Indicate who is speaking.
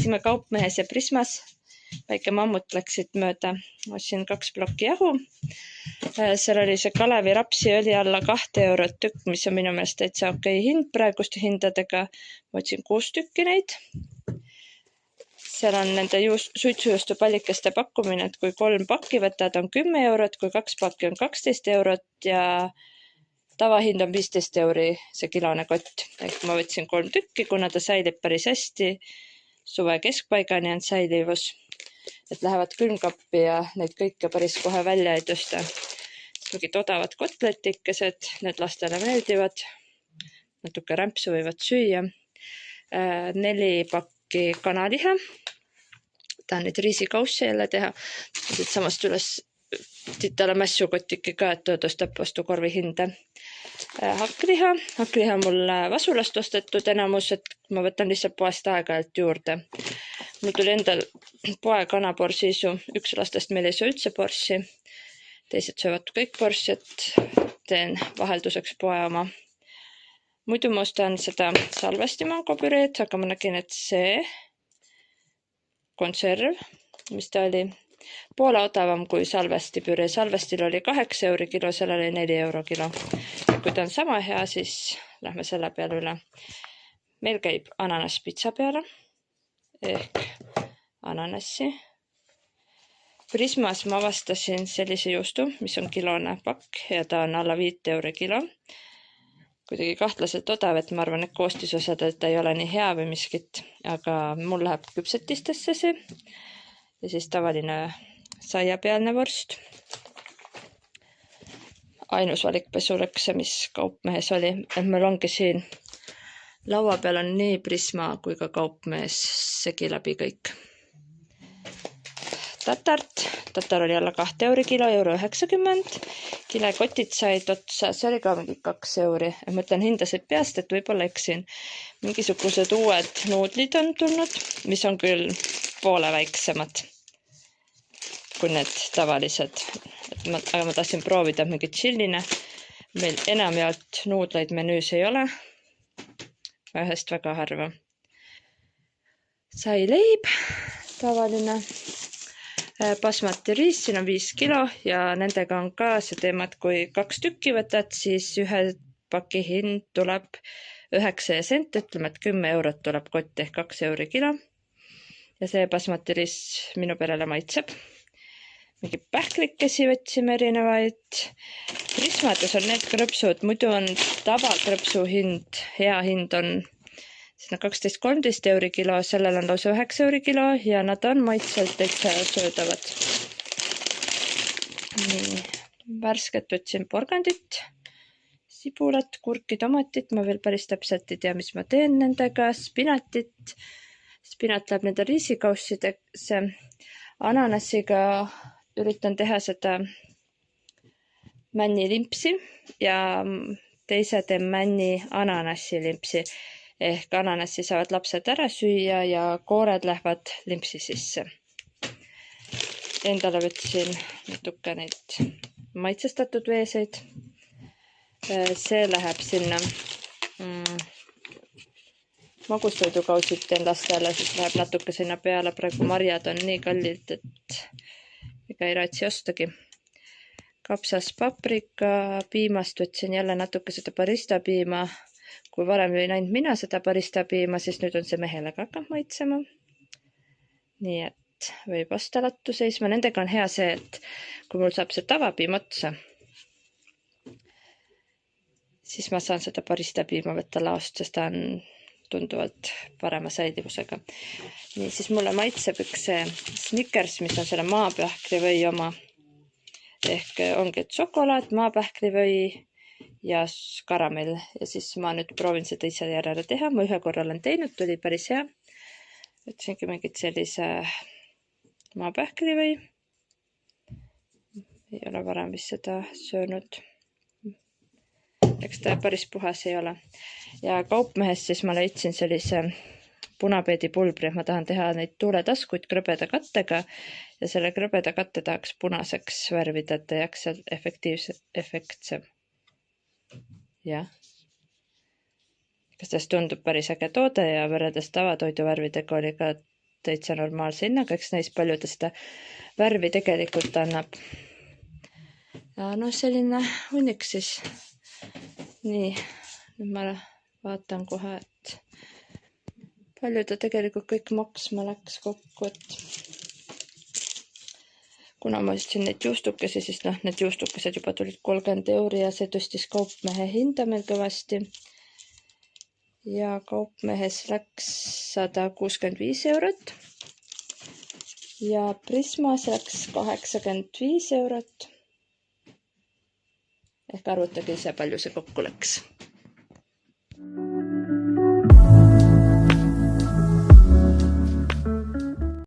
Speaker 1: käisime Kaupmehes ja Prismas. Väike mammut läksid mööda. Ostsin 2 plokki jahu. Seal oli see Kalevi rapsiõli alla 2 eurot tükk, mis on minu meelest täitsa okei hind praeguste hindadega. Võtsin 6 tükki neid. Seal on nende suitsujuustu pallikeste pakkumine, et kui 3 pakki võtad, on 10 eurot, kui 2 pakki on 12 eurot ja tavahind on 15 euri see kilone kott. Ehk ma võtsin 3 tükki, kuna ta säilib päris hästi. Suve keskpaigani on säilivus, et lähevad külmkappi ja neid kõike päris kohe välja ei tõsta. Mingid odavad kotletikesed, need lastele meeldivad. Natuke rämpsu võivad süüa. 4 pakki kanaliha. Tahan neid riisikausse jälle teha. Samast üles titale mässukotiki ka, et tõstab vastu korvi hinda. Hakkliha. Hakkliha mul vasulast ostetud enamus, et ma võtan lihtsalt poest aeg-ajalt juurde. Mul tuli endal poe kanaporsiisu. Üks lastest meil ei söö üldse porssi. Teised söövad kõik porssi, et teen vahelduseks poe oma. Muidu ma ostan seda salvesti mangopüreed, aga ma nägin, et see konserv, mis ta oli, poole odavam kui salvesti püree. Salvestil oli 8 euri kilo, seal oli 4 euro kilo. Ja kui ta on sama hea, siis lähme selle peale üle. Meil käib ananas pitsa peale ehk ananassi. Prismas ma avastasin sellise juustu, mis on kilone pakk ja ta on alla 5 euri kilo. Kuidagi kahtlaselt odav, et ma arvan, et koostisosadelt ei ole nii hea või miskit, aga mul läheb küpsetistesse see. Ja siis tavaline saiapealne vorst. Ainus valikpesulõkse, mis Kaupmehes oli. Et meil ongi siin laua peal on nii Prisma kui ka Kaupmehes segi läbi kõik. Tatar oli alla 2 euri kilo, 1,90 €. Kilekotid said otsa, see oli ka mingi 2 euri. Mõtlen hindasid peast, et võib-olla eksin. Mingisugused uued nuudlid on tulnud, mis on küll poole väiksemad kui need tavalised. Aga ma tahtsin proovida mingi chilline. Meil enamjaolt nuudleid menüüs ei ole. Ühest väga harva. Sai leib, tavaline. Basmati riis, siin on 5 kilo ja nendega on ka see teema, et kui 2 tükki võtad, siis 1 paki hind tuleb 9 sent, ütleme, et 10 eurot tuleb kott ehk 2 euri kilo. Ja see basmati riis minu perele maitseb. Mingi pähklikesi võtsime erinevaid. Prismates on need krõpsud, muidu on tavakrõpsu hind, hea hind on siin on 12-13 euri kilo, sellel on lausa 9 euri kilo ja nad on maitselt täitsa söödavad. Nii, värsket võtsin porgandit, sibulat, kurki, tomatit, ma veel päris täpselt ei tea, mis ma teen nendega, spinatit. Spinat läheb nende riisikaussidesse. Ananassiga üritan teha seda männilimpsi ja teise teen männi ananassilimpsi. Ehk ananassi saavad lapsed ära süüa ja koored lähevad limpsi sisse. Endale võtsin natuke neid maitsestatud veeseid. See läheb sinna magustoidukausid teen lastele, siis läheb natuke sinna peale. Praegu marjad on nii kallid, et ega ei raatsi ostagi. Kapsas paprika, piimast võtsin jälle natuke seda barista piima. Kui varem ei näinud mina seda barista piima, siis nüüd on see mehele ka hakkab maitsema. Nii et võib osta lattu seisma. Nendega on hea see, et kui mul saab see tavapiim otsa, siis ma saan seda barista piima võtta laost, sest ta on tunduvalt parema säilivusega. Nii, siis mulle maitseb üks see Snickers, mis on selle maapähklivõi oma. Ehk ongi šokolaad, maapähklivõi ja karamell. Ja siis ma nüüd proovin seda ise järele teha. Ma ühe korra olen teinud, tuli päris hea. Võtsingi mingit sellise maapähklivõi. Ei ole varem vist seda söönud. Eks ta päris puhas ei ole. Ja Kaupmehes siis ma leidsin sellise punapeedipulbri. Ma tahan teha neid tuuletaskuid krõbeda kattega ja selle krõbeda katte tahaks punaseks värvida, et ta jääks seal efektsem. Jah. Kas täst tundub päris äge toode ja võrreldes tavatoiduvärvidega oli ka täitsa normaalse hinnaga, eks näis palju ta seda värvi tegelikult annab. Ja noh, selline hunnik siis. Nii, nüüd ma vaatan kohe, et palju ta tegelikult kõik maksma läks kokku, et kuna ma ostsin neid juustukesi, siis noh, need juustukesed juba tulid 30 € ja see tõstis kaupmehe hinda meil kõvasti. Ja kaupmehes läks 165 € ja Prismas läks 85 €. Ehk arvutage ise, palju see kokku läks.